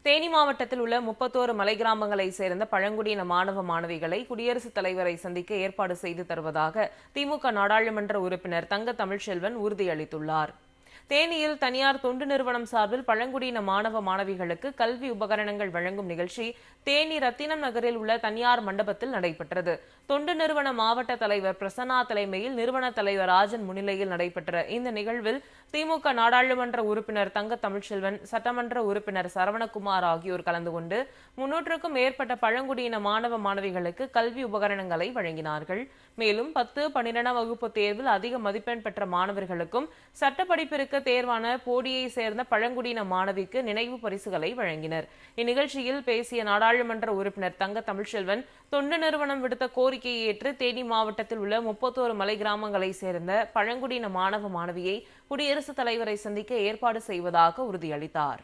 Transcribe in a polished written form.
தேனி மாவட்டத்தில் உள்ள 31 மலை கிராமங்களைச் சேர்ந்த பழங்குடியின மாணவ மாணவிகளை குடியரசுத் தலைவரை சந்திக்க ஏற்பாடு செய்து தருவதாக திமுக நாடாளுமன்ற உறுப்பினர் தங்க தமிழ்ச்செல்வன் உறுதியளித்துள்ளார். தேனியில் தனியார் தொண்டு நிறுவனம் சார்பில் பழங்குடியின மாணவ மாணவிகளுக்கு கல்வி உபகரணங்கள் வழங்கும் நிகழ்ச்சி தேனி ரத்தினம் நகரில் உள்ள தனியார் மண்டபத்தில் நடைபெற்றது. தொண்டு நிறுவன மாவட்ட தலைவர் பிரசன்னா தலைமையில் நிறுவன தலைவர் ராஜன் முன்னிலையில் நடைபெற்ற இந்த நிகழ்வில் திமுக நாடாளுமன்ற உறுப்பினர் தங்க தமிழ்ச்செல்வன், சட்டமன்ற உறுப்பினர் சரவணகுமார் ஆகியோர் கலந்து கொண்டு 300க்கும் மேற்பட்ட பழங்குடியின மாணவ மாணவிகளுக்கு கல்வி உபகரணங்களை வழங்கினார்கள். மேலும் 10, 12ஆம் வகுப்பு தேர்வில் அதிக மதிப்பெண் பெற்ற மாணவர்களுக்கும் சட்டப்படிப்பிற்கு தேர்வான போடியை சேர்ந்த பழங்குடியின மாணவிக்கு நினைவு பரிசுகளை வழங்கினர். இந்நிகழ்ச்சியில் பேசிய நாடாளுமன்ற உறுப்பினர் தங்க தமிழ்ச்செல்வன், தொண்டு நிறுவனம் விடுத்த கோரிக்கையை ஏற்று தேனி மாவட்டத்தில் உள்ள 31 மலை கிராமங்களை சேர்ந்த பழங்குடியின மாணவ மாணவியை குடியரசுத் தலைவரை சந்திக்க ஏற்பாடு செய்வதாக உறுதியளித்தார்.